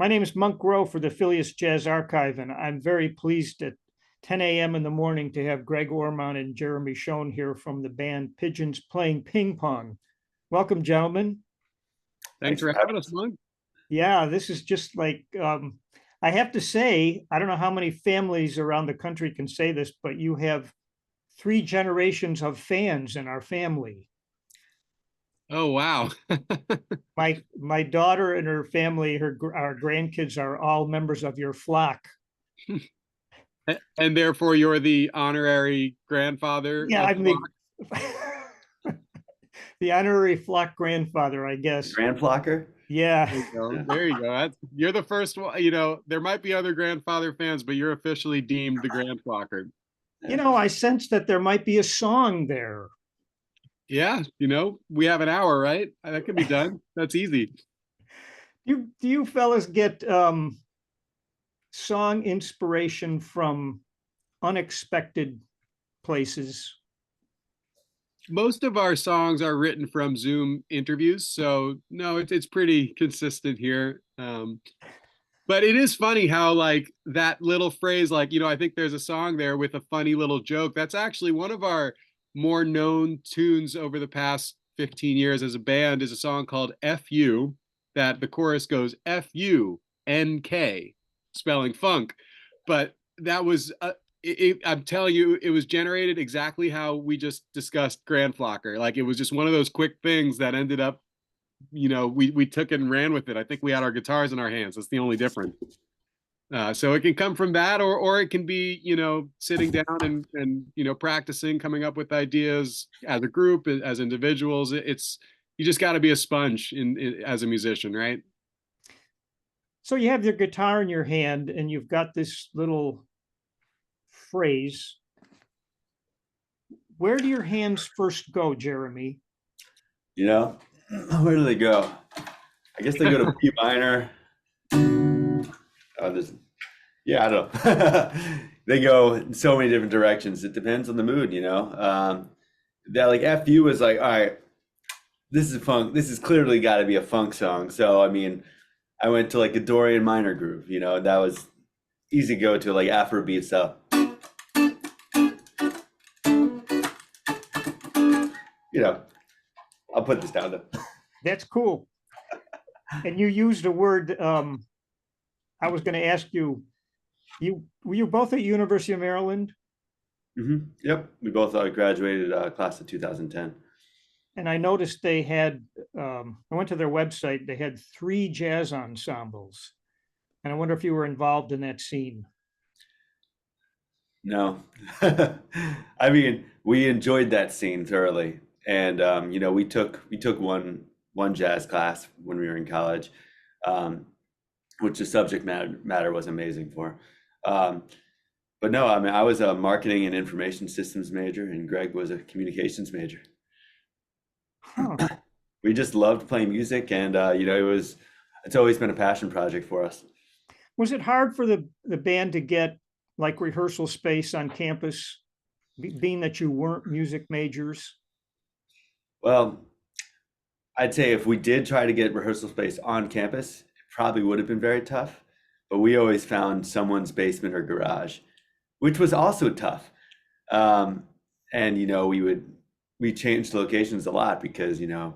My name is Monk Rowe for the Phileas Jazz Archive, and I'm very pleased at 10 a.m. in the morning to have Greg Ormont and Jeremy Schon here from the band Pigeons Playing Ping Pong. Welcome, gentlemen. Thanks for having us, Monk. Yeah, this is just like, I have to say, I don't know how many families around the country can say this, but you have 3 generations of fans in our family. Oh, wow. My daughter and her family, our grandkids are all members of your flock. And therefore, you're the honorary grandfather. Yeah, I'm the honorary flock grandfather, I guess. Grandflocker? Yeah. There you go. You're the first one. You know, there might be other grandfather fans, but you're officially deemed the grandflocker. You know, I sense that there might be a song there. Yeah, you know, we have an hour, right? That can be done. That's easy. Do you fellas get song inspiration from unexpected places? Most of our songs are written from Zoom interviews, so no, it's pretty consistent here. But it is funny how like that little phrase, like, you know, I think there's a song there with a funny little joke. That's actually one of our more known tunes over the past 15 years as a band is a song called F-U, that the chorus goes F-U-N-K, spelling funk. But that was, I'm telling you, it was generated exactly how we just discussed Grandflocker. Like it was just one of those quick things that ended up, you know, we took it and ran with it. I think we had our guitars in our hands. That's the only difference. So it can come from that, or it can be, you know, sitting down and you know, practicing, coming up with ideas as a group, as individuals. It's you just got to be a sponge as a musician, right? So you have your guitar in your hand and you've got this little phrase. Where do your hands first go, Jeremy? You know, where do they go? I guess they go to B minor. Yeah, I don't know. They go in so many different directions. It depends on the mood, you know. That like FU was like, all right, this is funk. This has clearly got to be a funk song. So I mean, I went to like a Dorian minor groove, you know, that was easy to go to, like Afrobeat stuff. You know, I'll put this down though. That's cool. And you used a word, I was going to ask you, were you both at University of Maryland? Mm-hmm. Yep, we both graduated class of 2010. And I noticed they had, I went to their website, they had 3 jazz ensembles. And I wonder if you were involved in that scene. No, I mean, we enjoyed that scene thoroughly. And you know, we took one jazz class when we were in college, which the subject matter was amazing for. But no, I mean, I was a marketing and information systems major, and Greg was a communications major. Huh. We just loved playing music, and you know, it's always been a passion project for us. Was it hard for the band to get like rehearsal space on campus, being that you weren't music majors? Well, I'd say if we did try to get rehearsal space on campus, it probably would have been very tough. But we always found someone's basement or garage, which was also tough. And you know, we changed locations a lot because, you know,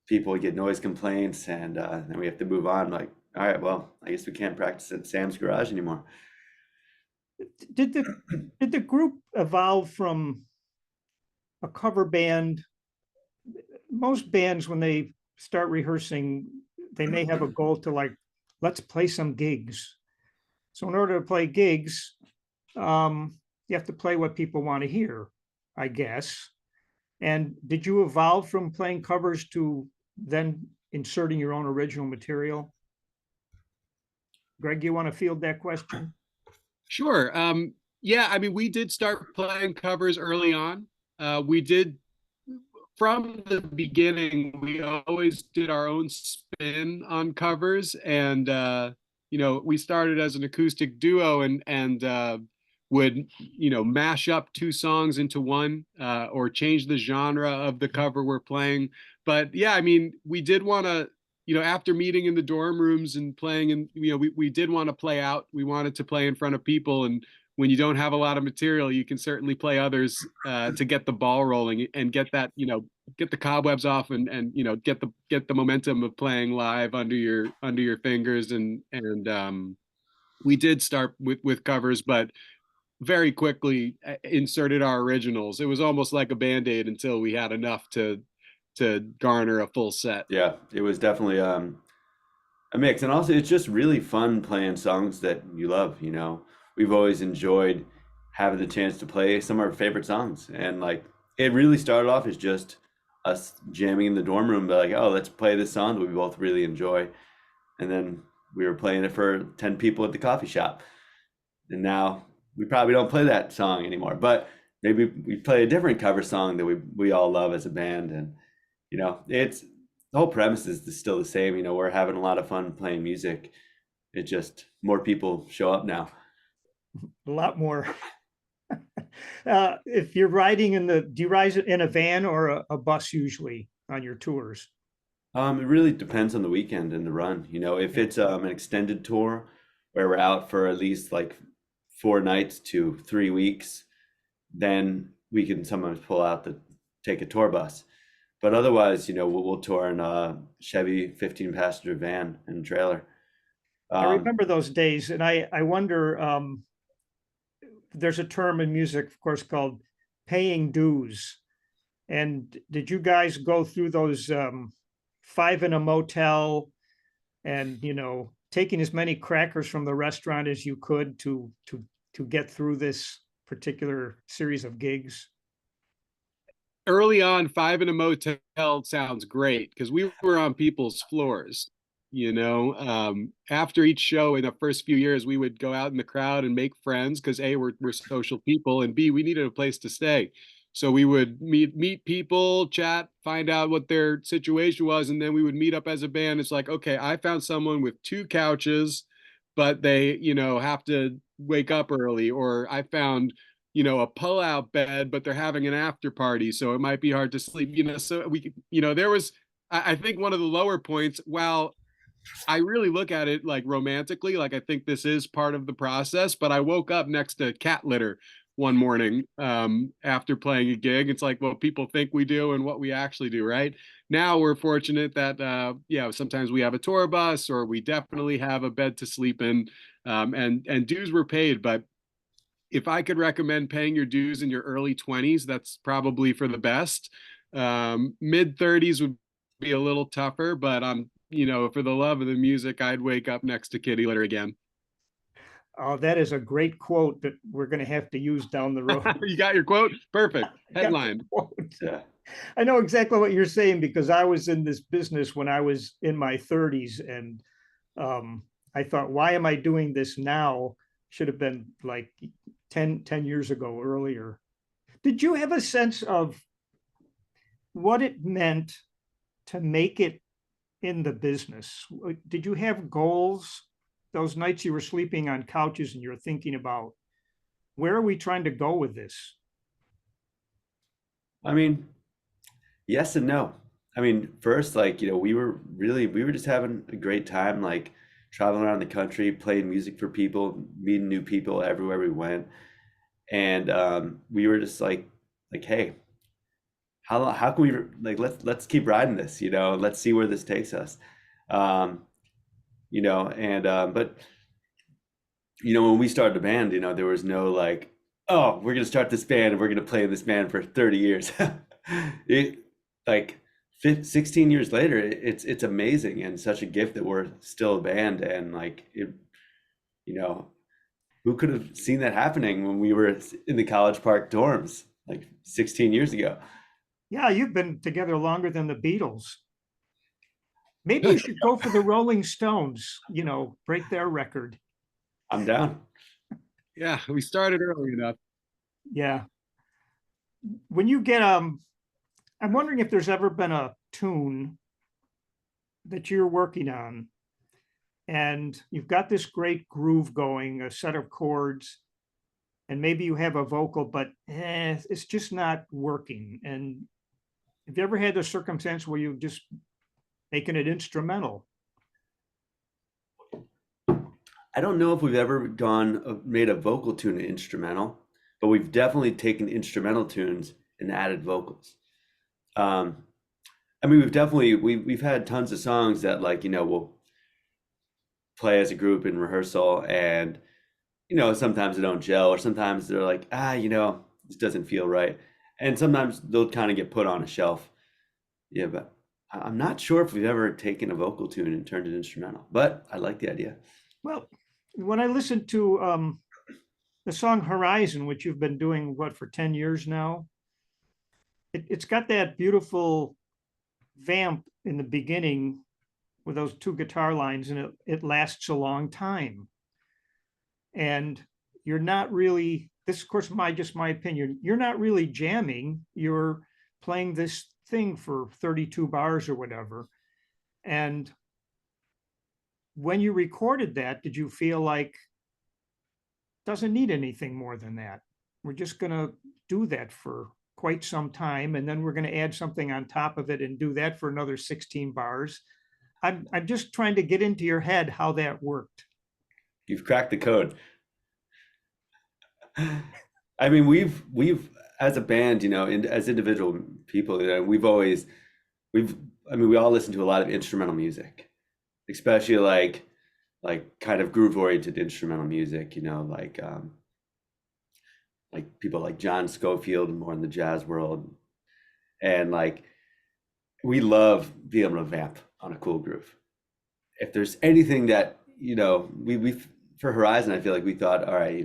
people would get noise complaints, and then we have to move on. Like, all right, well, I guess we can't practice at Sam's garage anymore. Did the group evolve from a cover band? Most bands, when they start rehearsing, they may have a goal to like, let's play some gigs. So in order to play gigs, you have to play what people want to hear, I guess. And did you evolve from playing covers to then inserting your own original material? Greg, you want to field that question? Sure. Yeah, I mean, we did start playing covers early on. We did from the beginning, we always did our own spin on covers, and you know, we started as an acoustic duo and would, you know, mash up 2 songs into one, or change the genre of the cover we're playing. But yeah, I mean, we did want to, after meeting in the dorm rooms and playing, and we did want to play out. We wanted to play in front of people, and when you don't have a lot of material, you can certainly play others to get the ball rolling and get that, get the cobwebs off, and get the momentum of playing live under your fingers. And we did start with covers, but very quickly inserted our originals. It was almost like a band-aid until we had enough to garner a full set. Yeah, it was definitely a mix. And also it's just really fun playing songs that you love, We've always enjoyed having the chance to play some of our favorite songs. And like it really started off as just us jamming in the dorm room, but like, oh, let's play this song that we both really enjoy. And then we were playing it for 10 people at the coffee shop. And now we probably don't play that song anymore, but maybe we play a different cover song that we all love as a band. And it's the whole premise is still the same. We're having a lot of fun playing music. It just more people show up now. A lot more. If you're riding do you ride in a van or a bus usually on your tours? It really depends on the weekend and the run. If it's an extended tour where we're out for at least like 4 nights to 3 weeks, then we can sometimes take a tour bus. But otherwise, we'll tour in a Chevy 15-passenger van and trailer. I remember those days, and I wonder, there's a term in music, of course, called paying dues. And did you guys go through those 5 in a motel and, taking as many crackers from the restaurant as you could to get through this particular series of gigs? Early on, 5 in a motel sounds great because we were on people's floors. After each show in the first few years, we would go out in the crowd and make friends because A, we're social people, and B, we needed a place to stay. So we would meet people, chat, find out what their situation was, and then we would meet up as a band. It's like, okay, I found someone with 2 couches, but they, have to wake up early, or I found a pull-out bed, but they're having an after party, so it might be hard to sleep. So we, there was, I think one of the lower points, while I really look at it like romantically, like I think this is part of the process, but I woke up next to cat litter one morning after playing a gig. It's like, well, people think we do and what we actually do, right? Now we're fortunate that, sometimes we have a tour bus, or we definitely have a bed to sleep in, and dues were paid. But if I could recommend paying your dues in your early 20s, that's probably for the best. Mid 30s would be a little tougher, but for the love of the music, I'd wake up next to kitty litter again. Oh, that is a great quote that we're going to have to use down the road. You got your quote? Perfect. Headline. Yeah. I know exactly what you're saying because I was in this business when I was in my 30s, and I thought, why am I doing this now? Should have been like 10 years ago, earlier. Did you have a sense of what it meant to make it in the business? Did you have goals those nights you were sleeping on couches and you're thinking about, where are we trying to go with this? I mean, yes and no. I mean, first, like, we were just having a great time, like traveling around the country, playing music for people, meeting new people everywhere we went. And we were just like, hey, how can we, like, let's keep riding this, let's see where this takes us. But when we started the band, there was no like, oh, we're gonna start this band and we're gonna play in this band for 30 years. It, like 16 years later, it's amazing and such a gift that we're still a band. And like it, who could have seen that happening when we were in the College Park dorms like 16 years ago? Yeah, you've been together longer than the Beatles. Maybe you should go for the Rolling Stones, break their record. I'm down. Yeah, we started early enough. Yeah. When you get, I'm wondering if there's ever been a tune that you're working on and you've got this great groove going, a set of chords, and maybe you have a vocal, but it's just not working. And have you ever had a circumstance where you just making it instrumental? I don't know if we've ever made a vocal tune instrumental, but we've definitely taken instrumental tunes and added vocals. I mean, we've had tons of songs that, like, we'll play as a group in rehearsal, and sometimes they don't gel, or sometimes they're like, this doesn't feel right, and sometimes they'll kind of get put on a shelf. Yeah, but I'm not sure if we've ever taken a vocal tune and turned it instrumental, but I like the idea. Well, when I listened to the song Horizon, which you've been doing, what, for 10 years now, it's got that beautiful vamp in the beginning with those two guitar lines, and it lasts a long time. And you're not really, this, of course, just my opinion, you're not really jamming, you're playing this thing for 32 bars or whatever. And when you recorded that, did you feel like doesn't need anything more than that? We're just going to do that for quite some time, and then we're going to add something on top of it and do that for another 16 bars. I'm just trying to get into your head how that worked. You've cracked the code. I mean, we've as a band, as individual people, we all listen to a lot of instrumental music, especially like kind of groove oriented instrumental music, like people like John Scofield, more in the jazz world, and like we love being able to vamp on a cool groove. If there's anything that we for Horizon, I feel like we thought, all right,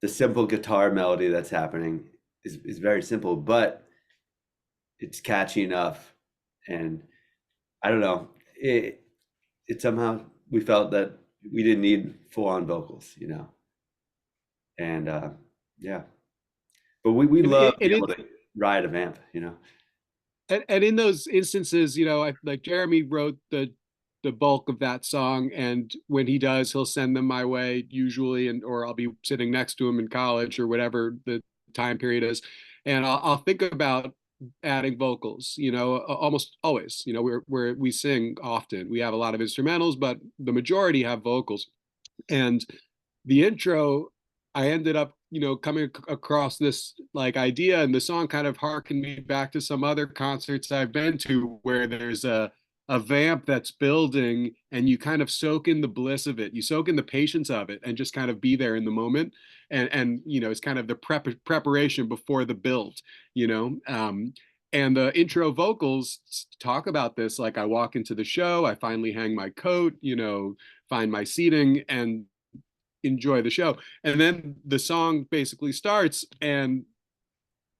the simple guitar melody that's happening is very simple, but it's catchy enough, and I don't know, it somehow we felt that we didn't need full-on vocals, and yeah, but we love being able to ride a vamp, And in those instances, like Jeremy wrote the bulk of that song, and when he does, he'll send them my way usually, or I'll be sitting next to him in college or whatever the time period is, and I'll think about adding vocals. Almost always. We sing often. We have a lot of instrumentals, but the majority have vocals. And the intro, I ended up, coming across this like idea, and the song kind of harkened me back to some other concerts I've been to where there's a vamp that's building, and you kind of soak in the bliss of it. You soak in the patience of it and just kind of be there in the moment. And it's kind of the preparation before the build, and the intro vocals talk about this. Like, I walk into the show, I finally hang my coat, find my seating, and enjoy the show. And then the song basically starts, and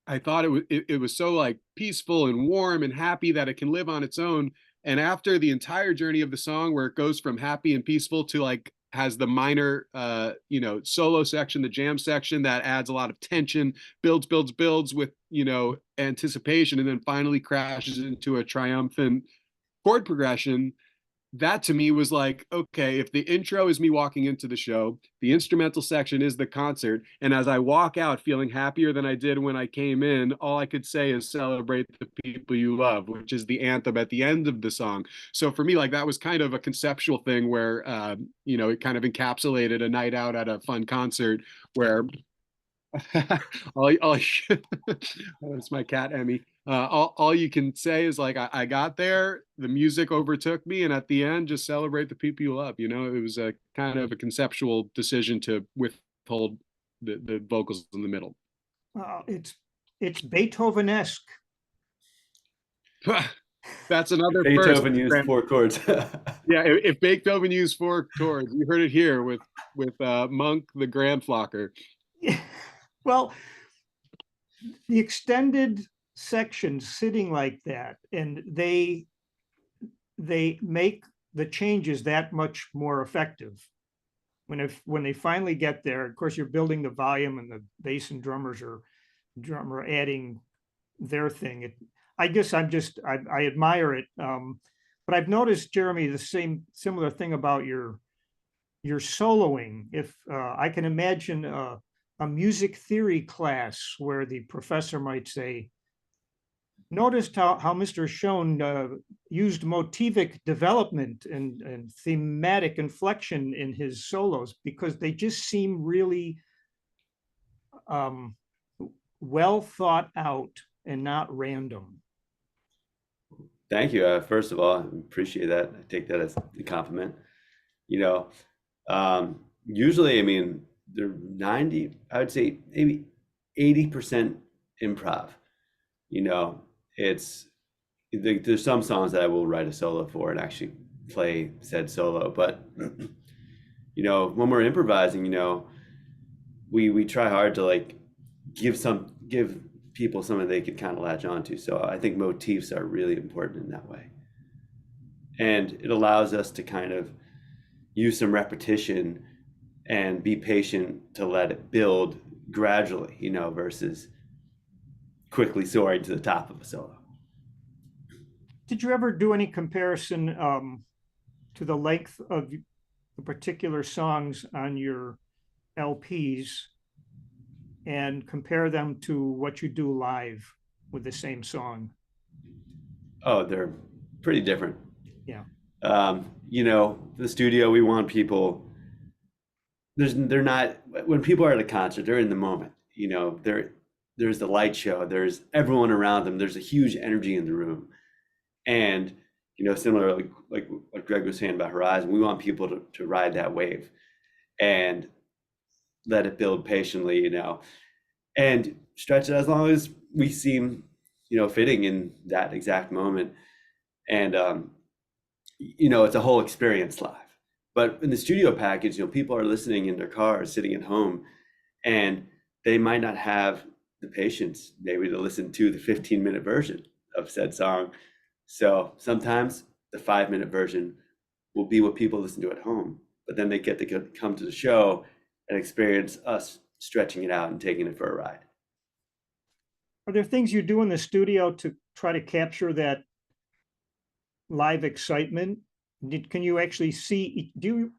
I thought it was so like peaceful and warm and happy that it can live on its own. And after the entire journey of the song, where it goes from happy and peaceful to like has the minor solo section, the jam section that adds a lot of tension, builds with anticipation, and then finally crashes into a triumphant chord progression. That to me was like, okay, if the intro is me walking into the show, the instrumental section is the concert, and as I walk out feeling happier than I did when I came in, all I could say is celebrate the people you love, which is the anthem at the end of the song. So for me, like, that was kind of a conceptual thing where, it kind of encapsulated a night out at a fun concert where that's my cat Emmy. All you can say is like, I got there, the music overtook me, and at the end, just celebrate the people you love. It was a kind of a conceptual decision to withhold the vocals in the middle. It's Beethoven-esque. That's another Beethoven first. used 4 chords. Yeah, if Beethoven used 4 chords, you heard it here with Monk the Grand Flocker. Well, the extended sections sitting like that, and they make the changes that much more effective. When they finally get there, of course, you're building the volume, and the bass and drummer adding their thing. I guess I admire it. But I've noticed, Jeremy, the similar thing about your soloing. If I can imagine a music theory class where the professor might say, noticed how Mr. Schon used motivic development and thematic inflection in his solos because they just seem really well thought out and not random. Thank you. First of all, I appreciate that. I take that as a compliment. You know, usually, I mean, they're 90, I would say maybe 80% improv. You know, it's there's some songs that I will write a solo for and actually play said solo, but you know, when we're improvising, you know, we try hard to like give people something they can kind of latch onto. So I think motifs are really important in that way. And it allows us to kind of use some repetition and be patient to let it build gradually, you know, versus quickly soaring to the top of a solo. Did you ever do any comparison to the length of the particular songs on your LPs and compare them to what you do live with the same song? Oh, they're pretty different. Yeah. You know, the studio, we want people, they're not, when people are at a concert, they're in the moment, you know, there's the light show, there's everyone around them, there's a huge energy in the room. And, you know, similar, like Greg was saying about Horizon, we want people to ride that wave and let it build patiently, you know, and stretch it as long as we seem, you know, fitting in that exact moment. And, you know, it's a whole experience live. But in the studio package, you know, people are listening in their cars, sitting at home, and they might not have the patience maybe to listen to the 15-minute version of said song. So sometimes the 5-minute version will be what people listen to at home, but then they get to come to the show and experience us stretching it out and taking it for a ride. Are there things you do in the studio to try to capture that live excitement? Can you actually see, do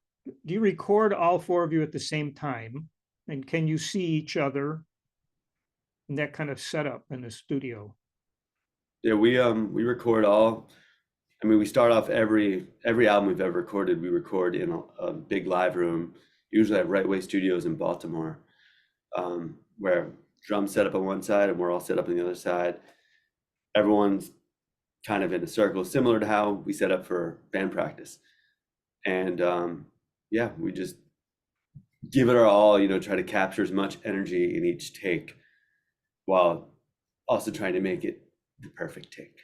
you record all four of you at the same time? And can you see each other in that kind of setup in the studio? Yeah, we record all. I mean, we start off every album we've ever recorded. We record in a big live room, usually at Right Way Studios in Baltimore, where drums set up on one side and we're all set up on the other side. Everyone's kind of in a circle, similar to how we set up for band practice. And yeah, we just give it our all, you know, try to capture as much energy in each take while also trying to make it the perfect take.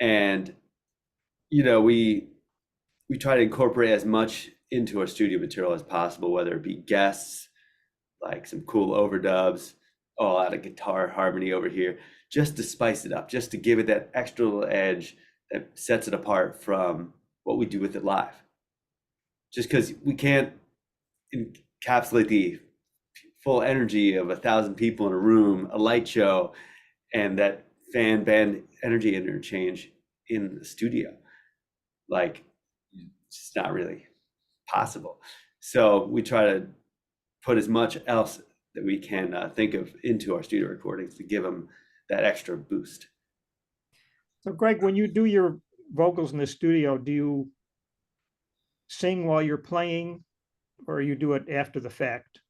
And you know, we try to incorporate as much into our studio material as possible, whether it be guests, like some cool overdubs, a lot of guitar harmony over here, just to spice it up, just to give it that extra little edge that sets it apart from what we do with it live. Just because we can't encapsulate the full energy of 1,000 people in a room, a light show, and that fan band energy interchange in the studio. Like, it's not really possible. So we try to put as much else that we can think of into our studio recordings to give them that extra boost. So Greg, when you do your vocals in the studio, do you sing while you're playing or you do it after the fact?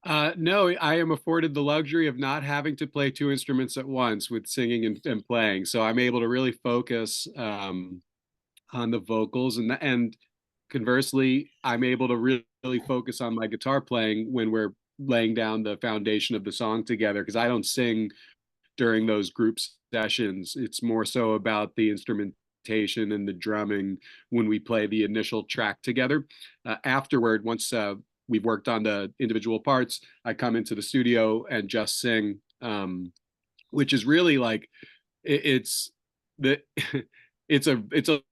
No, I am afforded the luxury of not having to play two instruments at once with singing and playing. So I'm able to really focus on the vocals, and conversely, I'm able to really focus on my guitar playing when we're laying down the foundation of the song together, because I don't sing during those group sessions. It's more so about the instrumentation and the drumming when we play the initial track together. Afterward, once we've worked on the individual parts, I come into the studio and just sing, which is really like it's the it's a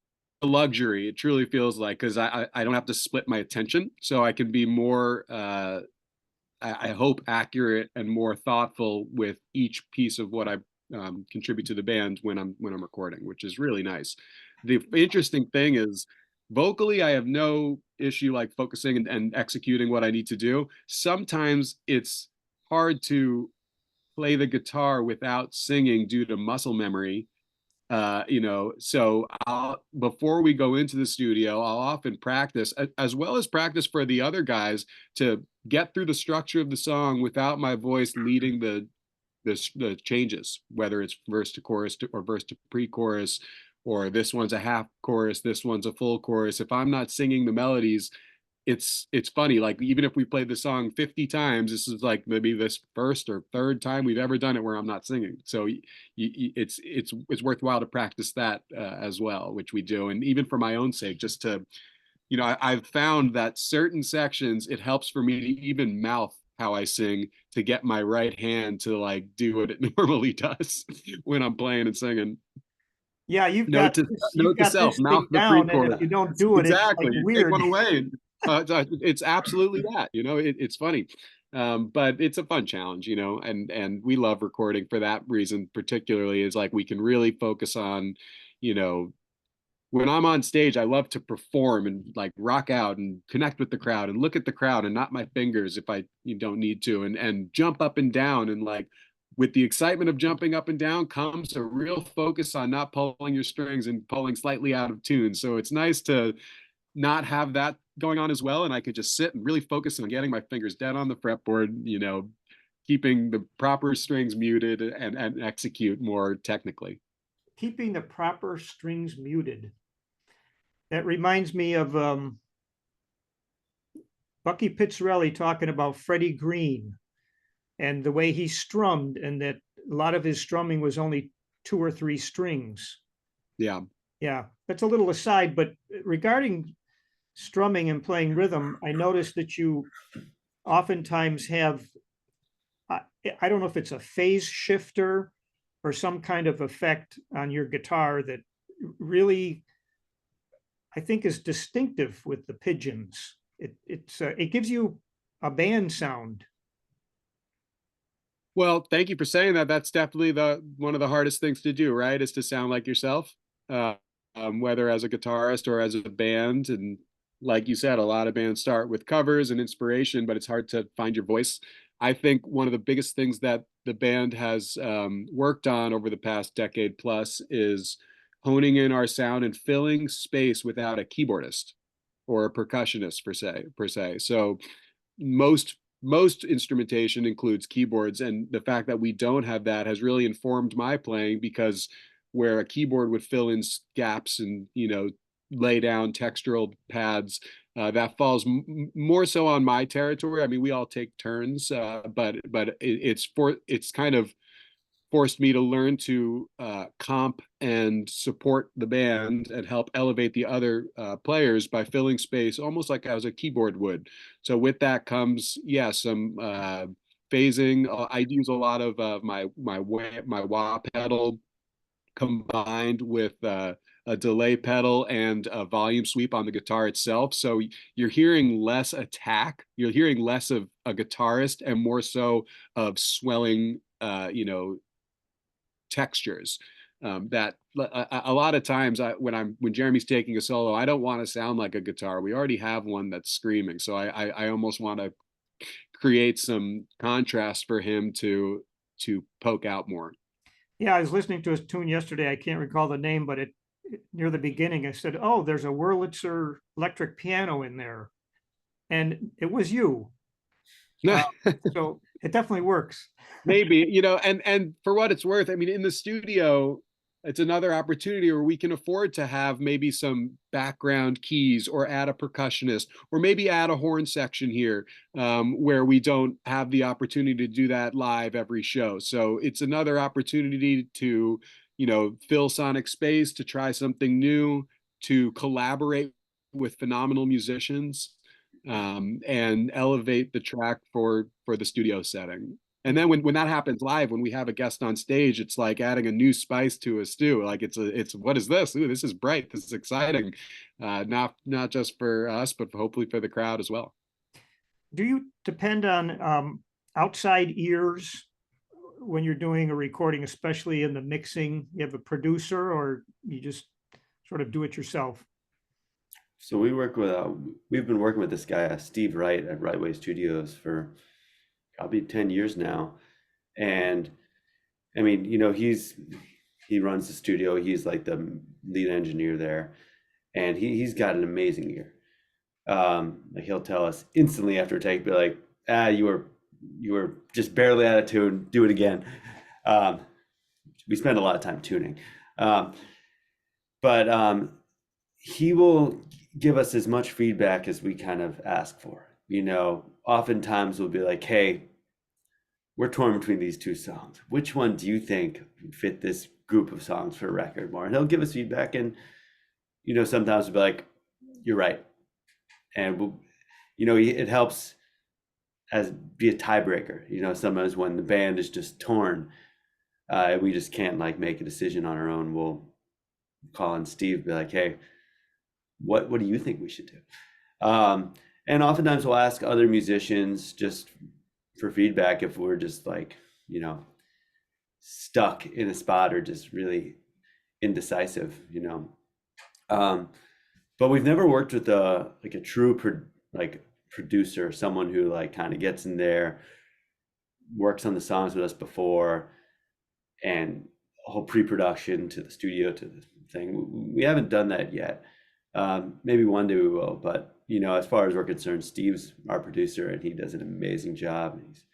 luxury. It truly feels like, because I don't have to split my attention, so I can be more I hope accurate and more thoughtful with each piece of what I contribute to the band when I'm recording, which is really nice. The interesting thing is, vocally, I have no issue like focusing and executing what I need to do. Sometimes it's hard to play the guitar without singing due to muscle memory. So before we go into the studio, I'll often practice as well as practice for the other guys to get through the structure of the song without my voice leading the changes, whether it's verse to chorus or verse to pre-chorus, or this one's a half chorus, this one's a full chorus. If I'm not singing the melodies, it's funny. Like even if we played the song 50 times, this is like maybe this first or third time we've ever done it where I'm not singing. So it's worthwhile to practice that as well, which we do. And even for my own sake, just to, I've found that certain sections, it helps for me to even mouth how I sing to get my right hand to like do what it normally does when I'm playing and singing. Yeah, Note to self, this mouth thing the down, and pre-chorus. if you don't do it, Exactly. it's like You take weird. one away. It's absolutely that, it's funny. But it's a fun challenge, and we love recording for that reason, particularly is like we can really focus on, when I'm on stage, I love to perform and like rock out and connect with the crowd and look at the crowd and not my fingers if you don't need to, and jump up and down, and like with the excitement of jumping up and down comes a real focus on not pulling your strings and pulling slightly out of tune. So it's nice to not have that going on as well, and I could just sit and really focus on getting my fingers dead on the fretboard, keeping the proper strings muted and execute more technically. Keeping the proper strings muted. That reminds me of Bucky Pizzarelli talking about Freddie Green and the way he strummed, and that a lot of his strumming was only 2 or 3 strings. Yeah. Yeah, that's a little aside, but regarding strumming and playing rhythm, I noticed that you oftentimes have, I don't know if it's a phase shifter or some kind of effect on your guitar that really, I think, is distinctive with the Pigeons. It gives you a band sound. Well, thank you for saying that. That's definitely one of the hardest things to do, right? Is to sound like yourself, whether as a guitarist or as a band. And like you said, a lot of bands start with covers and inspiration, but it's hard to find your voice. I think one of the biggest things that the band has worked on over the past decade plus is honing in our sound and filling space without a keyboardist or a percussionist per se. So most instrumentation includes keyboards, and the fact that we don't have that has really informed my playing, because where a keyboard would fill in gaps and lay down textural pads, that falls more so on my territory. I mean, we all take turns, but it's kind of forced me to learn to comp and support the band and help elevate the other players by filling space almost like as a keyboard would. So with that comes, some phasing. I use a lot of my wah pedal combined with a delay pedal and a volume sweep on the guitar itself. So you're hearing less attack. You're hearing less of a guitarist and more so of swelling, textures. That a lot of times when Jeremy's taking a solo, I don't want to sound like a guitar. We already have one that's screaming. So I almost want to create some contrast for him to poke out more. Yeah, I was listening to his tune yesterday. I can't recall the name, but near the beginning, I said, "Oh, there's a Wurlitzer electric piano in there," and it was you. So it definitely works. Maybe, and for what it's worth, I mean, in the studio, it's another opportunity where we can afford to have maybe some background keys or add a percussionist or maybe add a horn section here, where we don't have the opportunity to do that live every show. So it's another opportunity to, fill sonic space, to try something new, to collaborate with phenomenal musicians, and elevate the track for the studio setting. And then when that happens live, when we have a guest on stage, it's like adding a new spice to a stew. Like it's what is this? Ooh, this is bright. This is exciting. Not just for us, but hopefully for the crowd as well. Do you depend on outside ears when you're doing a recording, especially in the mixing? You have a producer, or you just sort of do it yourself? So we've been working with this guy, Steve Wright at Right Way Studios for probably 10 years now. And I mean, he runs the studio. He's like the lead engineer there, and he's got an amazing ear. Like he'll tell us instantly after a take, be like, you were just barely out of tune. Do it again. We spend a lot of time tuning, but he will give us as much feedback as we kind of ask for. Oftentimes we'll be like, hey, we're torn between these two songs. Which one do you think would fit this group of songs for a record more? And he'll give us feedback, and sometimes we'll be like, you're right. And it helps as be a tiebreaker. Sometimes when the band is just torn, we just can't like make a decision on our own. We'll call on Steve, be like, hey, what do you think we should do? And oftentimes we'll ask other musicians just for feedback if we're just like, stuck in a spot or just really indecisive, but we've never worked with a true producer, someone who like kind of gets in there, works on the songs with us before, and whole pre-production to the studio to the thing. We haven't done that yet. Maybe one day we will, but as far as we're concerned, Steve's our producer, and he does an amazing job. He's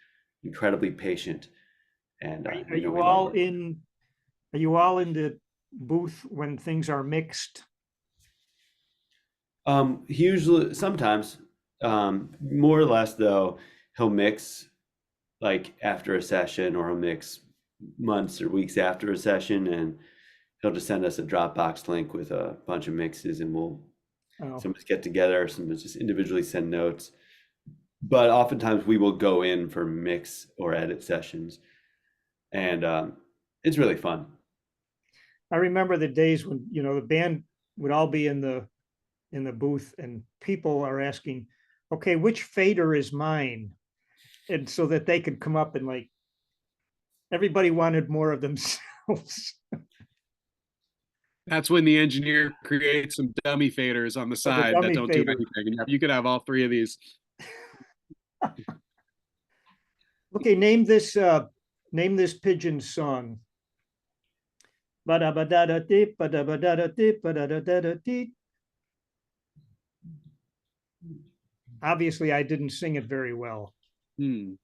incredibly patient. And are you all in the booth when things are mixed? Usually, sometimes, more or less though, he'll mix like after a session, or he'll mix months or weeks after a session, and he'll just send us a Dropbox link with a bunch of mixes, and we'll some of us get together, some of us just individually send notes. But oftentimes we will go in for mix or edit sessions, and it's really fun. I remember the days when the band would all be in the booth, and people are asking, okay, which fader is mine? And so that they could come up and like, everybody wanted more of themselves. That's when the engineer creates some dummy faders on the side that don't do anything. You could have all three of these. Okay, name this Pigeon song. Obviously, I didn't sing it very well. It's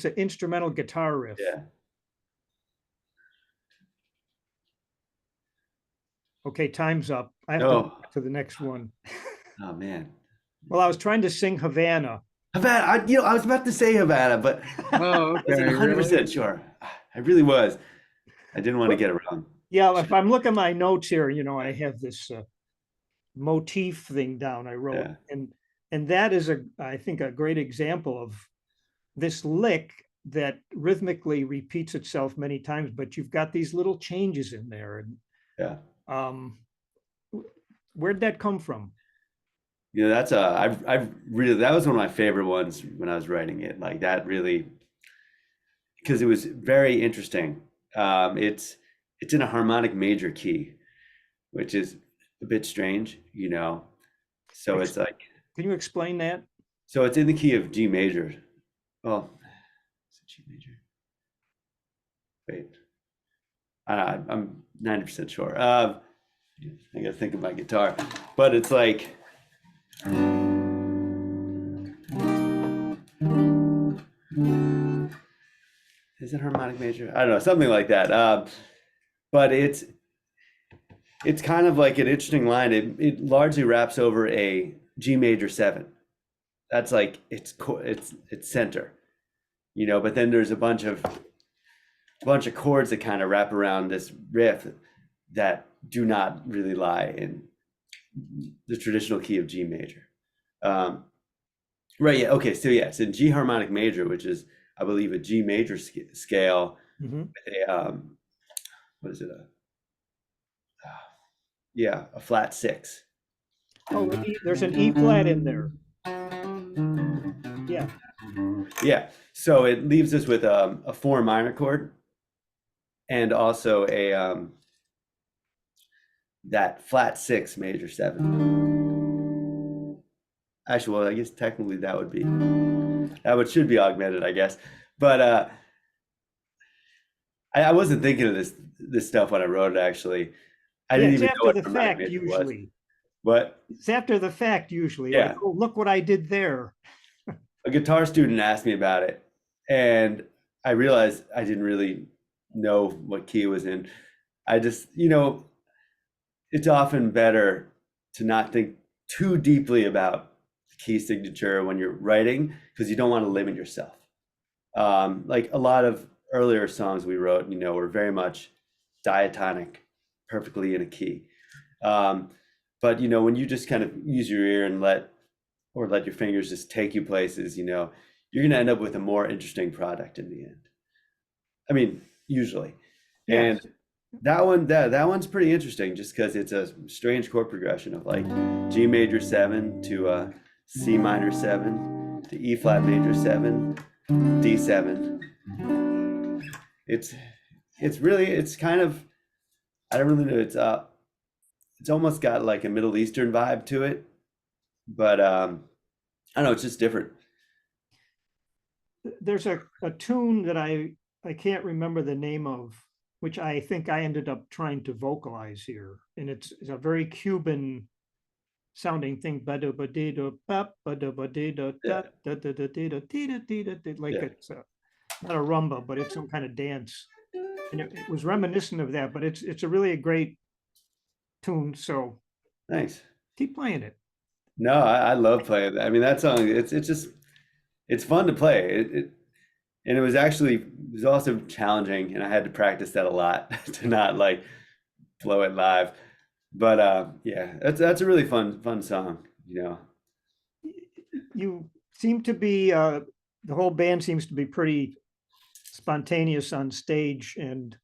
an instrumental guitar riff. Yeah. Okay, time's up. I have to get to the next one. Oh man. Well, I was trying to sing Havana. Havana, I was about to say Havana, but oh, okay, I wasn't 100% sure. I really was. I didn't want to get it wrong. Yeah, if I'm looking at my notes here, I have this motif thing down I wrote, and that is I think a great example of this lick that rhythmically repeats itself many times, but you've got these little changes in there. And where'd that come from? That's that was one of my favorite ones when I was writing it. Like that really, because it was very interesting. It's in a harmonic major key, which is a bit strange, So it's like. Can you explain that? So it's in the key of G major. Well, is it G major? Wait, I'm 90% sure. I gotta think of my guitar, but it's like. Is it harmonic major? I don't know, something like that. But it's kind of like an interesting line. It largely wraps over a G major 7. That's like it's center, But then there's a bunch of chords that kind of wrap around this riff that do not really lie in the traditional key of G major. Right. Yeah. Okay. So yeah, it's in G harmonic major, which is, I believe, a G major scale. Mm-hmm. With a what is it? A flat 6. Oh, there's an E flat in there. Yeah. Yeah. So it leaves us with a 4 minor chord, and also a that flat 6 major 7. actually, well, I guess technically should be augmented, I guess. But I wasn't thinking of this stuff when I wrote it, actually. I Yeah, didn't it's even know after what the harmonic fact major was. usually. But It's after the fact usually. yeah, Like, oh, look what I did there. a guitar student asked me about it, and I realized I didn't really know what key it was in. I just, it's often better to not think too deeply about the key signature when you're writing, because you don't want to limit yourself. Like a lot of earlier songs we wrote, were very much diatonic, perfectly in a key. But when you just kind of use your ear and let your fingers just take you places, you're going to end up with a more interesting product in the end. I mean, usually. Yes. And that one's pretty interesting, just because it's a strange chord progression of like G major 7 to C minor 7 to E flat major 7, D7. It's kind of, I don't really know, it's almost got like a Middle Eastern vibe to it, but I don't know, it's just different. There's a tune that I can't remember the name of, which I think I ended up trying to vocalize here. And it's a very Cuban sounding thing. Like Yeah. it's not a rumba, but it's some kind of dance. And it was reminiscent of that, but it's a really great tune. So Thanks. keep playing it. No, I love playing that. I mean, that song, it's fun to play. And it was also challenging, and I had to practice that a lot to not like blow it live. But yeah, that's a really fun song, You seem to be the whole band seems to be pretty spontaneous on stage, and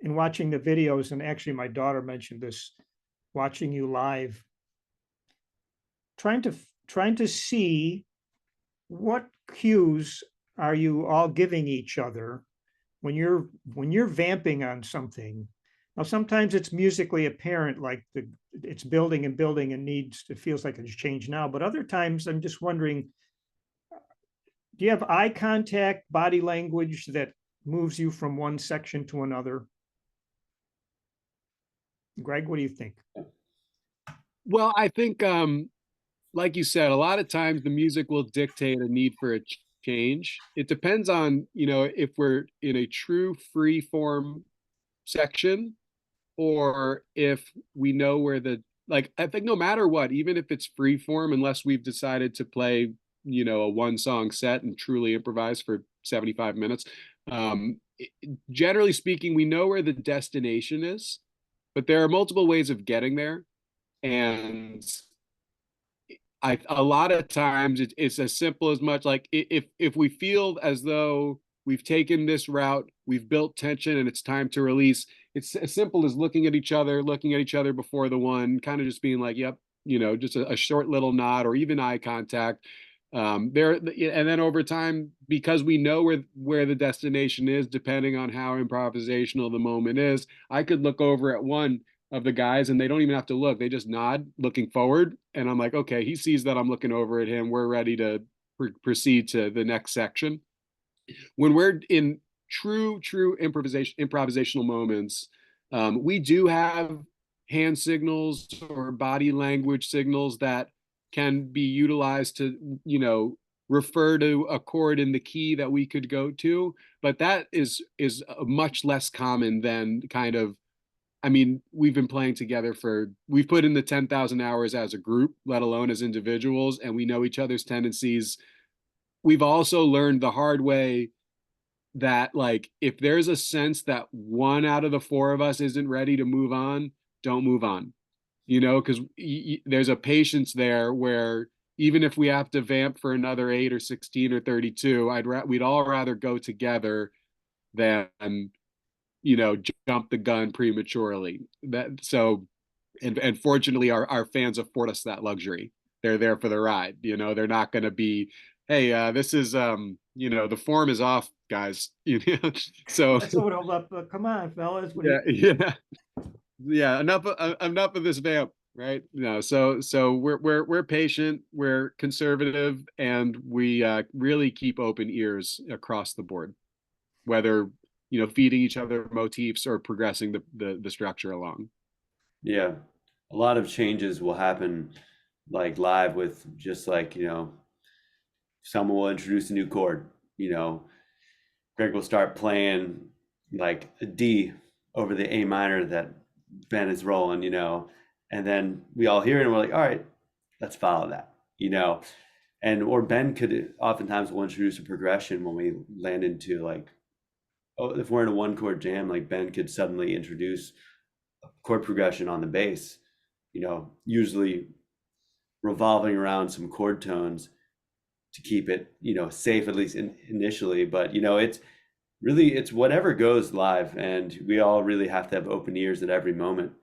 in watching the videos, and actually my daughter mentioned this, watching you live, trying to see what cues are you all giving each other when you're vamping on something. Now sometimes it's musically apparent, like it's building and building and it feels like it's changed now, but other times I'm just wondering, do you have eye contact, body language that moves you from one section to another? Greg, what do you think? Well, I think, like you said, a lot of times the music will dictate a need for a change. It depends on, if we're in a true free form section, or if we know where I think no matter what, even if it's free form, unless we've decided to play, a one song set and truly improvise for 75 minutes, generally speaking, we know where the destination is, but there are multiple ways of getting there. And a lot of times it's as simple as much like if we feel as though we've taken this route, we've built tension, and it's time to release. It's as simple as looking at each other before the one, kind of just being like, "Yep," just a short little nod or even eye contact. And then over time, because we know where the destination is, depending on how improvisational the moment is, I could look over at one of the guys and they don't even have to look, they just nod looking forward, and I'm like, okay, he sees that I'm looking over at him, we're ready to proceed to the next section. When we're in true improvisational moments, we do have hand signals or body language signals that can be utilized to refer to a chord in the key that we could go to, but that is much less common than kind of, I mean, we've been playing together we've put in the 10,000 hours as a group, let alone as individuals, and we know each other's tendencies. We've also learned the hard way that, like, if there's a sense that one out of the four of us isn't ready to move on, don't move on, because there's a patience there where even if we have to vamp for another 8 or 16 or 32, we'd all rather go together than jump the gun prematurely. And fortunately our fans afford us that luxury. They're there for the ride. They're not going to be, hey, this is the form is off, guys. So Let's hold up. Come on, fellas. yeah. Enough of this vamp. right? No, so we're patient, we're conservative, and we really keep open ears across the board, whether feeding each other motifs or progressing the structure along. Yeah, a lot of changes will happen like live with just like, someone will introduce a new chord, Greg will start playing like a D over the A minor that Ben is rolling, and then we all hear it and we're like, all right, let's follow that, and or Ben could oftentimes will introduce a progression when we land into like, oh, if we're in a one chord jam, like Ben could suddenly introduce a chord progression on the bass, usually revolving around some chord tones to keep it, safe, at least initially. But, it's whatever goes live. And we all really have to have open ears at every moment.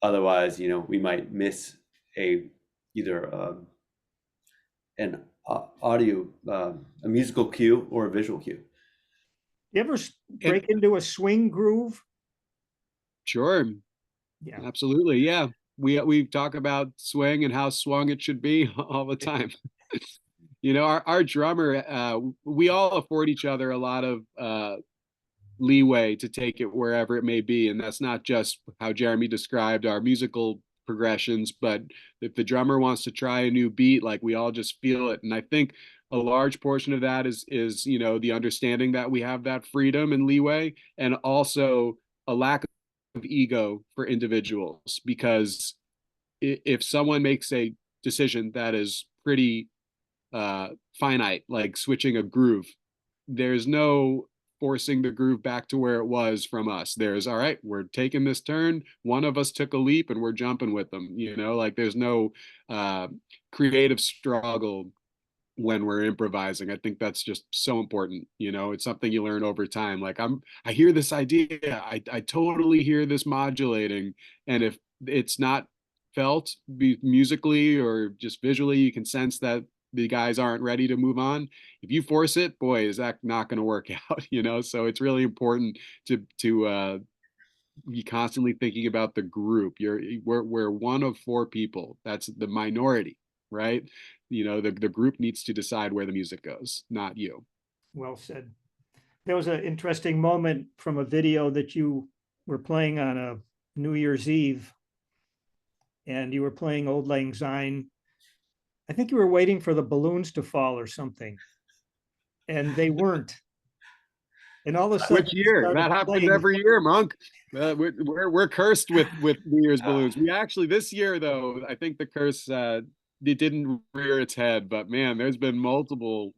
Otherwise, we might miss either an audio, a musical cue or a visual cue. You ever break into a swing groove? Sure. Yeah. Absolutely. Yeah. We talk about swing and how swung it should be all the time. Our drummer, we all afford each other a lot of leeway to take it wherever it may be. And that's not just how Jeremy described our musical progressions, but if the drummer wants to try a new beat, like we all just feel it. And I think a large portion of that is the understanding that we have that freedom and leeway, and also a lack of ego for individuals, because if someone makes a decision that is pretty finite, like switching a groove, there's no forcing the groove back to where it was from us. There's, all right, we're taking this turn, one of us took a leap and we're jumping with them, like there's no creative struggle when we're improvising. I think that's just so important. It's something you learn over time. Like I hear this idea, I totally hear this modulating, and if it's not felt musically or just visually, you can sense that the guys aren't ready to move on. If you force it, boy, is that not going to work out. So it's really important to be constantly thinking about the group. We're one of four people. That's the minority, right? The group needs to decide where the music goes, not you. Well said. There was an interesting moment from a video that you were playing on a New Year's Eve, and you were playing Auld Lang Syne. I think you were waiting for the balloons to fall or something, and they weren't. And all of a sudden, which year? That happens every year, Monk. We're cursed with New Year's balloons. We actually, this year though, I think the curse it didn't rear its head, but man, there's been multiple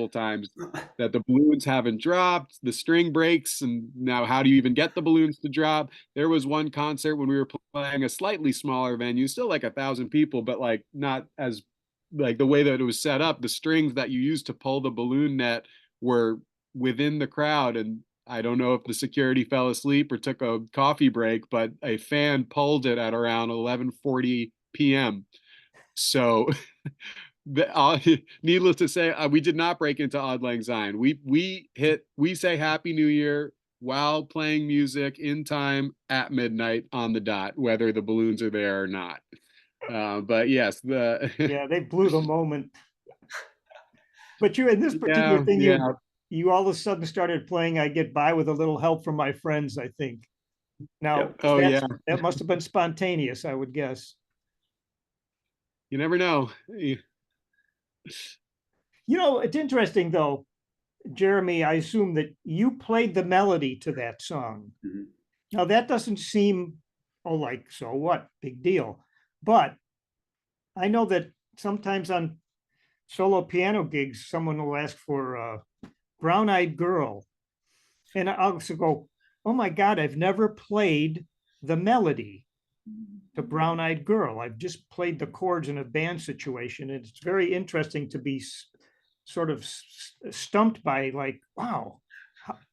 times that the balloons haven't dropped, the string breaks, and now how do you even get the balloons to drop? There was one concert when we were playing a slightly smaller venue, still like 1,000 people, but like not as like the way that it was set up, the strings that you used to pull the balloon net were within the crowd, and I don't know if the security fell asleep or took a coffee break, but a fan pulled it at around 11:40 p.m. So needless to say, we did not break into Auld Lang Syne. We say Happy New Year while playing music in time at midnight on the dot, whether the balloons are there or not. But yes, yeah, they blew the moment. But you, in this particular thing, you all of a sudden started playing I Get By with a Little Help from My Friends, I think. Now, that must have been spontaneous, I would guess. You never know. It's interesting, though, Jeremy, I assume that you played the melody to that song. Mm-hmm. Now, that doesn't seem, like, so what, big deal. But I know that sometimes on solo piano gigs, someone will ask for Brown Eyed Girl. And I'll also go, oh my God, I've never played the melody to Brown Eyed Girl. I've just played the chords in a band situation. And it's very interesting to be sort of stumped by like, wow,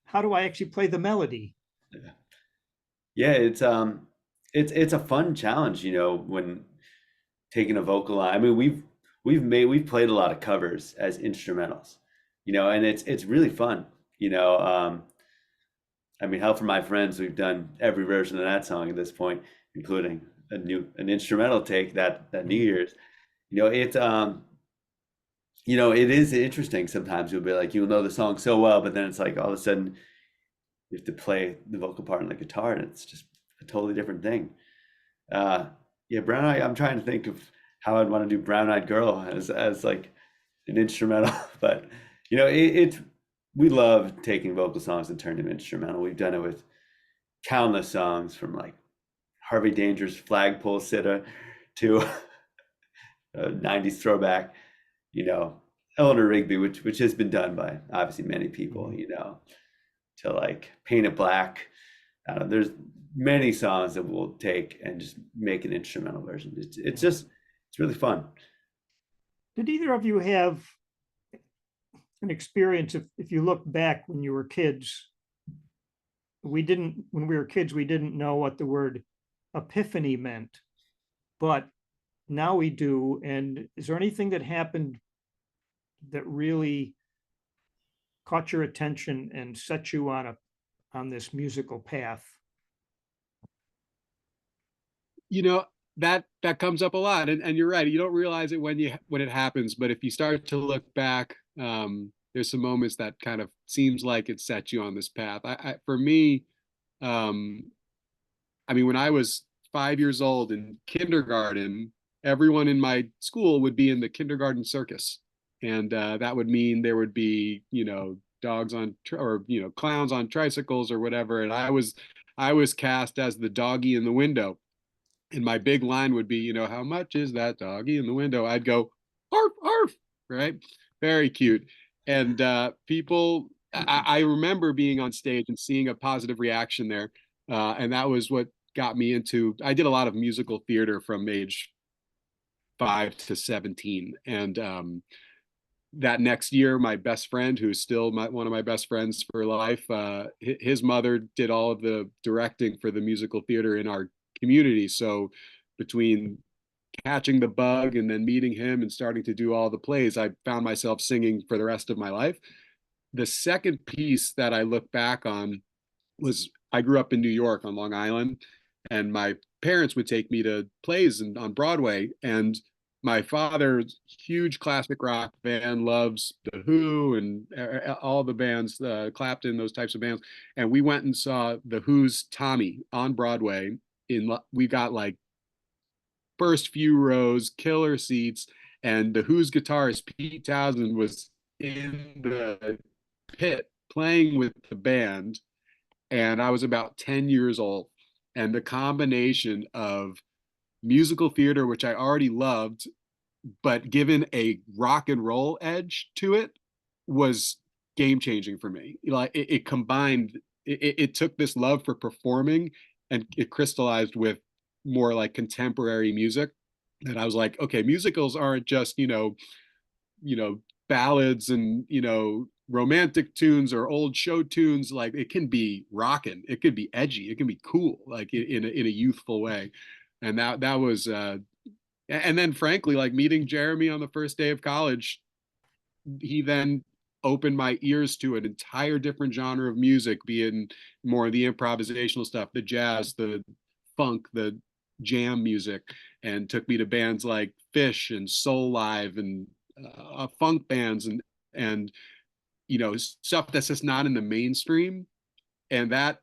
how do I actually play the melody? Yeah, it's a fun challenge, when taking a vocal line. I mean, we've played a lot of covers as instrumentals, and it's really fun, I mean, Help from My Friends, we've done every version of that song at this point. including an instrumental take that New Year's. It's it is interesting. Sometimes you'll be like, you'll know the song so well, but then it's like all of a sudden you have to play the vocal part on the guitar, and it's just a totally different thing. Yeah, Brown Eye. I'm trying to think of how I'd want to do Brown Eyed Girl as like an instrumental, but we love taking vocal songs and turning them instrumental. We've done it with countless songs, from like Harvey Danger's Flagpole Sitter to a 90s throwback, Eleanor Rigby, which has been done by obviously many people, to like Paint It Black. There's many songs that we'll take and just make an instrumental version. It's really fun. Did either of you have an experience, if you look back when you were kids? When we were kids, we didn't know what the word epiphany meant, but now we do. And is there anything that happened that really caught your attention and set you on this musical path? That comes up a lot, and you're right. You don't realize it when it happens, but if you start to look back, there's some moments that kind of seems like it set you on this path. For me, I mean, when I was 5 years old in kindergarten, everyone in my school would be in the kindergarten circus, and that would mean there would be dogs or clowns on tricycles or whatever, and I was cast as the doggy in the window. And my big line would be, how much is that doggy in the window? I'd go, arf, arf, right? Very cute. And I remember being on stage and seeing a positive reaction there. And that was what got me I did a lot of musical theater from age 5 to 17. And that next year, my best friend, who's still one of my best friends for life, his mother did all of the directing for the musical theater in our community. So between catching the bug and then meeting him and starting to do all the plays, I found myself singing for the rest of my life. The second piece that I look back on was, I grew up in New York on Long Island, and my parents would take me to plays on Broadway. And my father's huge classic rock fan, loves The Who and all the bands, Clapton, those types of bands. And we went and saw The Who's Tommy on Broadway. We got like first few rows, killer seats, and The Who's guitarist Pete Townsend was in the pit playing with the band, and I was about 10 years old. And the combination of musical theater, which I already loved, but given a rock and roll edge to it, was game changing for me. Like it combined, it took this love for performing and it crystallized with more like contemporary music. And I was like, okay, musicals aren't just, ballads and, romantic tunes or old show tunes. Like it can be rocking, it could be edgy, it can be cool, like in a youthful way. And that was, and then frankly, like meeting Jeremy on the first day of college, he then opened my ears to an entire different genre of music, being more of the improvisational stuff, the jazz, the funk, the jam music, and took me to bands like Fish and Soul Live and funk bands and stuff that's just not in the mainstream. And that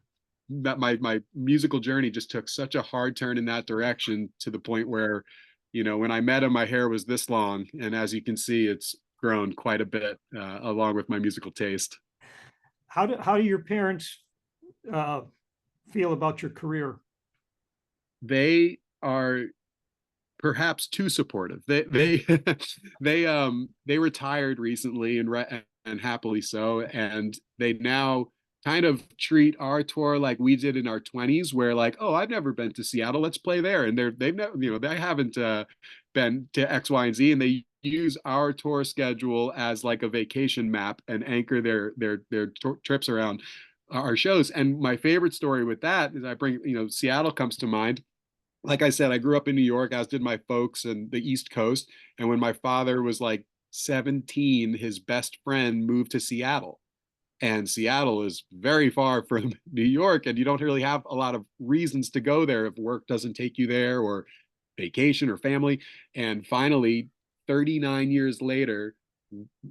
my musical journey just took such a hard turn in that direction, to the point where when I met him, my hair was this long, and as you can see, it's grown quite a bit along with my musical taste. How do your parents feel about your career? They are perhaps too supportive. They retired recently, and happily so, and they now kind of treat our tour like we did in our 20s, where like, oh, I've never been to Seattle, let's play there. And they've never, they haven't been to X, Y, and Z, and they use our tour schedule as like a vacation map and anchor their trips around our shows. And my favorite story with that is, I bring, Seattle comes to mind. Like I said, I grew up in New York, as did my folks, and the East Coast. And when my father was like 17, his best friend moved to Seattle. And Seattle is very far from New York, and you don't really have a lot of reasons to go there if work doesn't take you there, or vacation or family. And finally, 39 years later,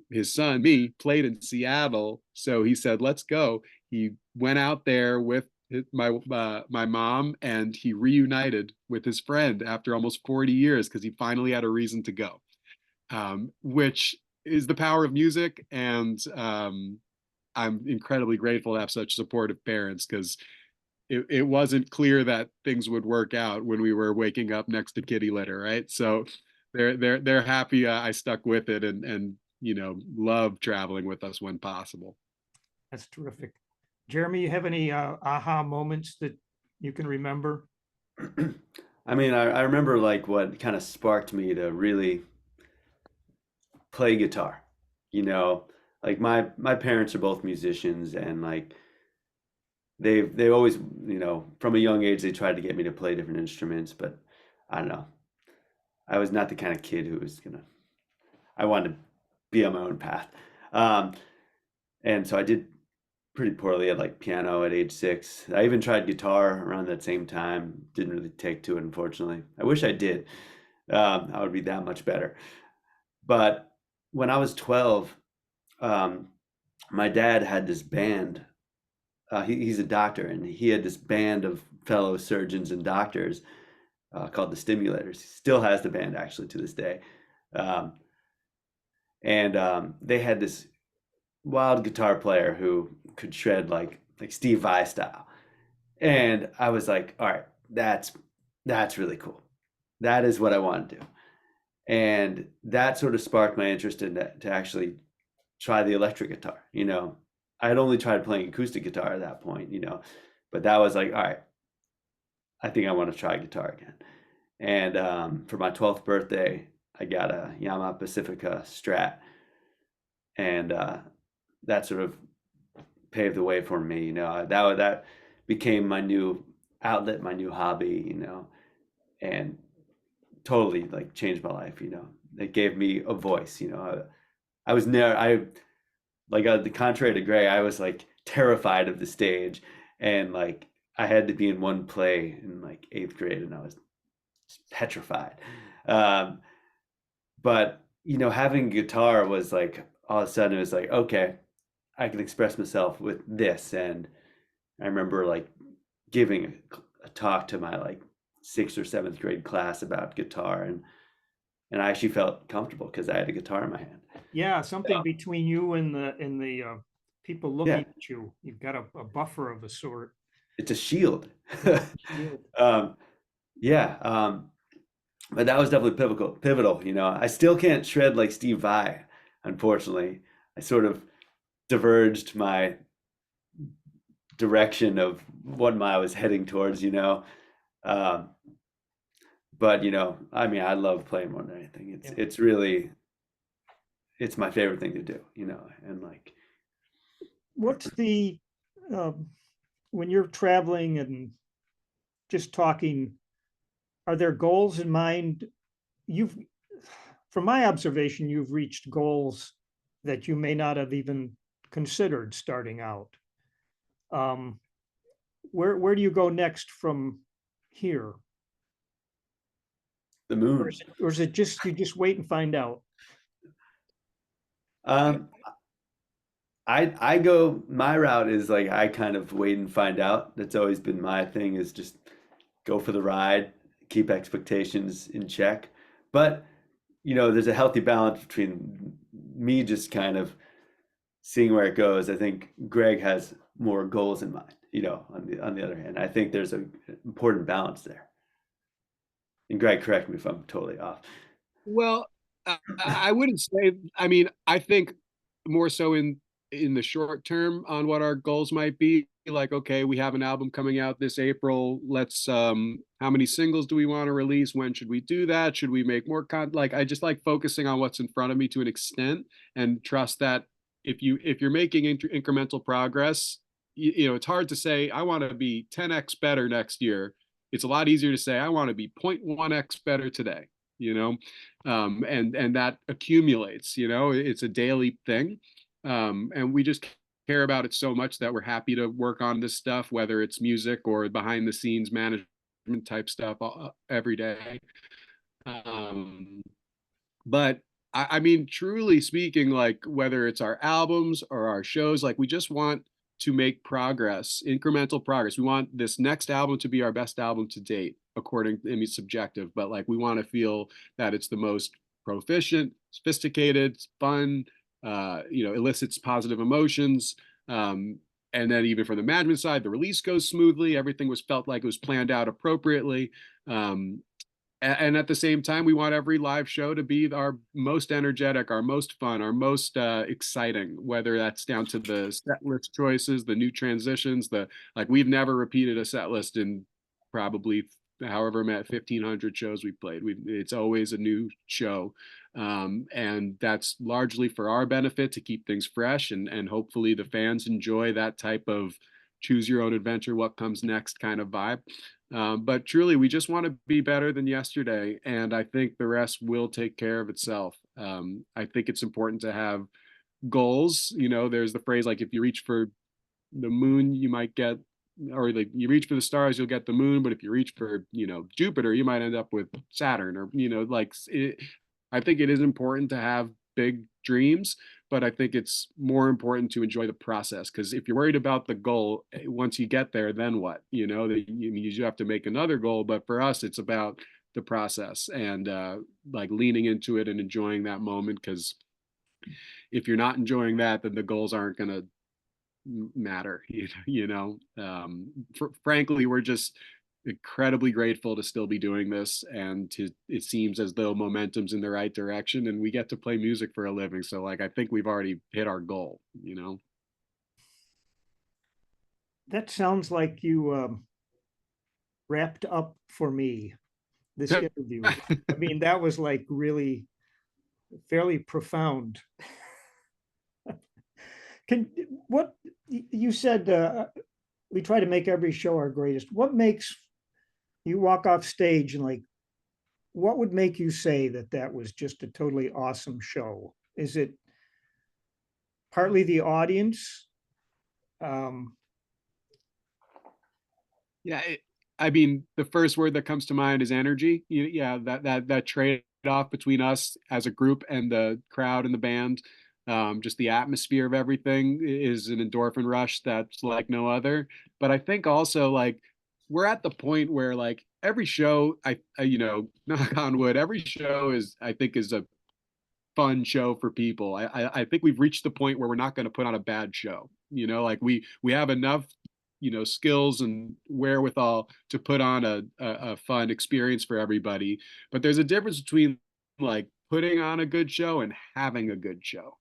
his son, me, played in Seattle. So he said, let's go. He went out there with my mom, and he reunited with his friend after almost 40 years because he finally had a reason to go, which is the power of music. And I'm incredibly grateful to have such supportive parents, because it wasn't clear that things would work out when we were waking up next to kitty litter, right? So they're happy I stuck with it, and love traveling with us when possible. That's terrific. Jeremy, you have any aha moments that you can remember? I mean, I remember like what kind of sparked me to really play guitar. You know, like my parents are both musicians, and like they always, from a young age they tried to get me to play different instruments, but I don't know. I was not the kind of kid who was I wanted to be on my own path. Um, and so I did pretty poorly at like piano at age 6. I even tried guitar around that same time. Didn't really take to it, unfortunately. I wish I did. I would be that much better. But when I was 12, my dad had this band. He's a doctor, and he had this band of fellow surgeons and doctors called the Stimulators. He still has the band actually to this day. And they had this wild guitar player who could shred like Steve Vai style. And I was like, all right, that's really cool. That is what I want to do. And that sort of sparked my interest in that, to actually try the electric guitar. I had only tried playing acoustic guitar at that point, but that was like, all right, I think I want to try guitar again. And for my 12th birthday, I got a Yamaha Pacifica Strat, and that sort of paved the way for me. That became my new outlet, my new hobby, and totally like changed my life. It gave me a voice. I was never, the contrary to Greg, I was like terrified of the stage, and like I had to be in one play in like 8th grade, and I was petrified. But having guitar was like, all of a sudden it was like, okay, I can express myself with this. And I remember like giving a talk to my like 6th or 7th grade class about guitar, and I actually felt comfortable because I had a guitar in my hand. Yeah, something between you and the people looking Yeah. at you. You've got a buffer of a sort. It's a shield. Shield. Yeah. But that was definitely pivotal. I still can't shred like Steve Vai, unfortunately. I sort of diverged my direction of what I was heading towards. But I mean, I love playing more than anything. It's really, it's my favorite thing to do. And like, What's the when you're traveling and just talking, are there goals in mind? From my observation, you've reached goals that you may not have even considered starting out. Where do you go next from here? the moon. Or is it just you just wait and find out? I go, my route is like, I kind of wait and find out. That's always been my thing, is just go for the ride, keep expectations in check. But there's a healthy balance between me just kind of seeing where it goes. I think Greg has more goals in mind, on the other hand. I think there's an important balance there. And Greg, correct me if I'm totally off. Well, I wouldn't say, I mean, I think more so in the short term on what our goals might be. Like, okay, we have an album coming out this April. Let's how many singles do we want to release? When should we do that? Should we make more like, I just like focusing on what's in front of me to an extent, and trust that if you're making incremental progress, it's hard to say I want to be 10x better next year. It's a lot easier to say I want to be 0.1x better today, and that accumulates. It's a daily thing. And we just care about it so much that we're happy to work on this stuff, whether it's music or behind the scenes management type stuff every day. Um, but I mean, truly speaking, like whether it's our albums or our shows, like we just want to make progress, incremental progress. We want this next album to be our best album to date, according, I mean, subjective, but like we want to feel that it's the most proficient, sophisticated, fun, elicits positive emotions. Um, and then even from the management side, the release goes smoothly. Everything was felt like it was planned out appropriately. Um, and at the same time, we want every live show to be our most energetic, our most fun, our most exciting, whether that's down to the set list choices, the new transitions, like we've never repeated a set list in probably however many 1,500 shows we've played. It's always a new show. And that's largely for our benefit to keep things fresh, and hopefully the fans enjoy that type of choose your own adventure, what comes next kind of vibe. But truly, we just want to be better than yesterday, and I think the rest will take care of itself. I think it's important to have goals. There's the phrase like, if you reach for the moon, you might get, or like you reach for the stars, you'll get the moon. But if you reach for, Jupiter, you might end up with Saturn, or I think it is important to have big dreams, but I think it's more important to enjoy the process. Because if you're worried about the goal, once you get there, then what? You have to make another goal. But for us, it's about the process, and like leaning into it and enjoying that moment. Because if you're not enjoying that, then the goals aren't going to matter. Frankly, we're just incredibly grateful to still be doing this, and it seems as though momentum's in the right direction, and we get to play music for a living. So like I think we've already hit our goal. That sounds like you wrapped up for me this interview. I mean, that was like really fairly profound. What you said, we try to make every show our greatest. What makes you walk off stage and like, what would make you say that was just a totally awesome show? Is it partly the audience? Yeah, I mean, the first word that comes to mind is energy. Yeah, that trade off between us as a group and the crowd and the band, just the atmosphere of everything is an endorphin rush that's like no other. But I think also like we're at the point where like every show, knock on wood, every show is, I think, is a fun show for people. I think we've reached the point where we're not going to put on a bad show. Like we have enough skills and wherewithal to put on a fun experience for everybody. But there's a difference between like putting on a good show and having a good show.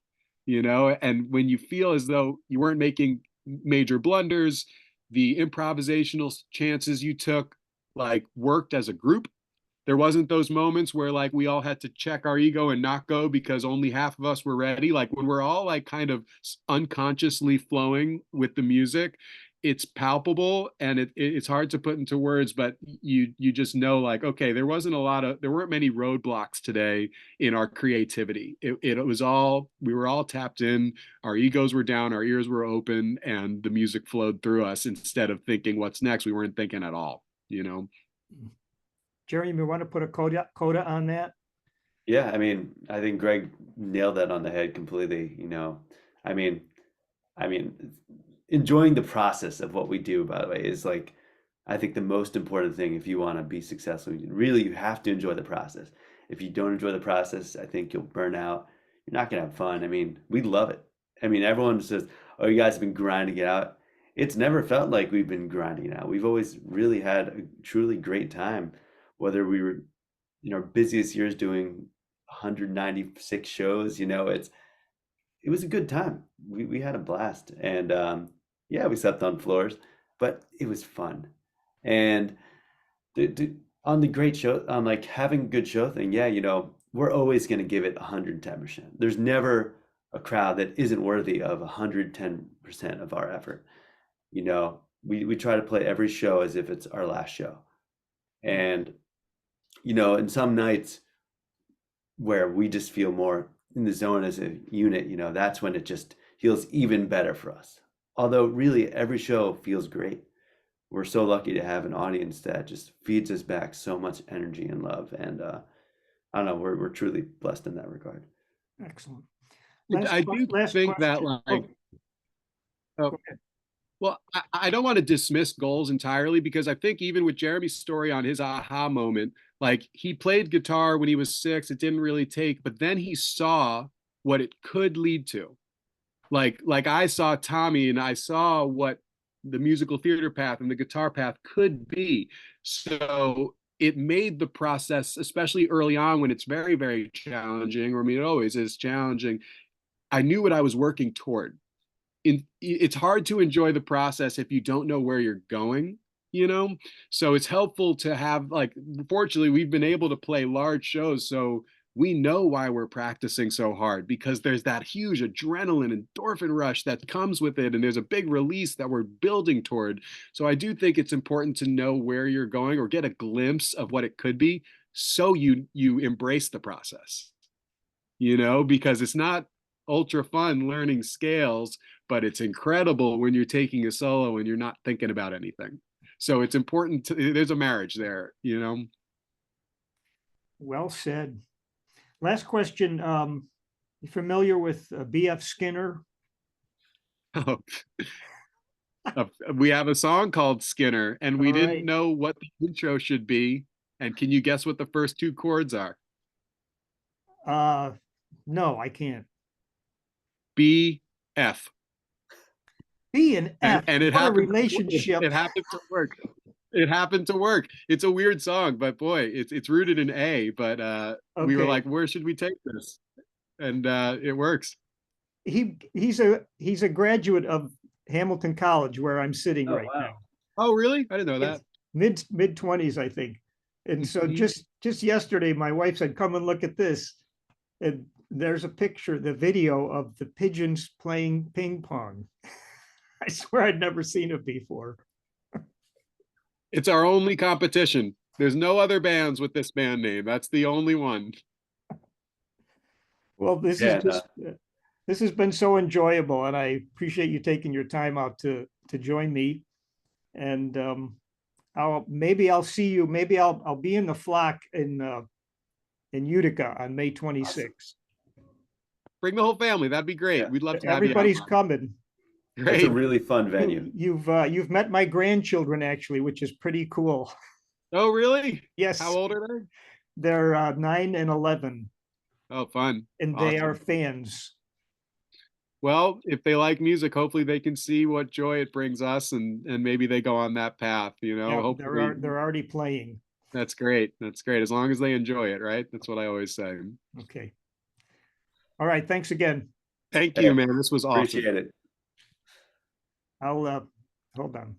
And when you feel as though you weren't making major blunders, the improvisational chances you took like worked as a group. There wasn't those moments where like we all had to check our ego and not go because only half of us were ready. Like when we're all like kind of unconsciously flowing with the music, it's palpable, and it's hard to put into words, but you just know like, okay, there weren't many roadblocks today in our creativity. It was all, we were all tapped in, our egos were down, our ears were open, and the music flowed through us. Instead of thinking what's next, we weren't thinking at all. Jerry, you want to put a coda on that? Yeah, I mean, I think Greg nailed that on the head completely. I mean, enjoying the process of what we do, by the way, is like, I think the most important thing if you want to be successful. Really, you have to enjoy the process. If you don't enjoy the process, I think you'll burn out. You're not gonna have fun. I mean, we love it. I mean, everyone says, "Oh, you guys have been grinding it out." It's never felt like we've been grinding it out. We've always really had a truly great time, whether we were in our busiest years doing 196 shows. It was a good time. We had a blast, and yeah, we slept on floors, but it was fun. And on the great show, on like having a good show thing, yeah, we're always going to give it 110%. There's never a crowd that isn't worthy of 110% of our effort. We try to play every show as if it's our last show. And, in some nights where we just feel more in the zone as a unit, that's when feels even better for us. Although really every show feels great. We're so lucky to have an audience that just feeds us back so much energy and love. And I don't know, we're truly blessed in that regard. Excellent. I do think that question. like, Go oh, ahead. well, I don't want to dismiss goals entirely, because I think even with Jeremy's story on his aha moment, like he played guitar when he was 6, it didn't really take, but then he saw what it could lead to. Like I saw Tommy, and I saw what the musical theater path and the guitar path could be. So it made the process, especially early on when it's very, very challenging, or I mean, it always is challenging. I knew what I was working toward. It's hard to enjoy the process if you don't know where you're going, you know? So it's helpful to have, like, fortunately, we've been able to play large shows. So we know why we're practicing so hard, because there's that huge adrenaline endorphin rush that comes with it. And there's a big release that we're building toward. So I do think it's important to know where you're going, or get a glimpse of what it could be, so you embrace the process, you know, because it's not ultra fun learning scales, but it's incredible when you're taking a solo and you're not thinking about anything. So it's important to, there's a marriage there, you know. Well said. Last question. You familiar with B.F. Skinner? We have a song called Skinner, and we All didn't right. know what the intro should be. And can you guess what the first 2 chords are? No, I can't. B, F. B and F. And it What a happened. relationship. It happened to work. It happened to work. It's a weird song, but boy, it's rooted in A. But we were Okay. like, where should we take this? And it works. He's a graduate of Hamilton College, where I'm sitting Oh, right wow. now. Oh, really? I didn't know that. Mid 20s, I think. And so Mhm. just yesterday, my wife said, "Come and look at this." And there's a picture, the video of the Pigeons playing ping pong. I swear I'd never seen it before. It's our only competition. There's no other bands with this band name. That's the only one. Well, this Yeah, is just this has been so enjoyable, and I appreciate you taking your time out to join me. And I'll see you. Maybe I'll be in the flock in Utica on May 26th. Bring the whole family. That'd be great. Yeah. We'd love to have you Everybody's out. coming. That's a Great. really fun venue. You've met my grandchildren, actually, which is pretty cool. Oh, really? Yes, How old are they? they're 9 and 11, Oh, fun. and they are Awesome. fans. Well, if they like music, hopefully they can see what joy it brings us, and maybe they go on that path, you know. Yeah, Hopefully. they're already playing. That's great. That's great. As long as they enjoy it, right? That's what I always say. Okay. All right. Thanks again. Thank you, man. This was awesome. Appreciate it. I'll hold on.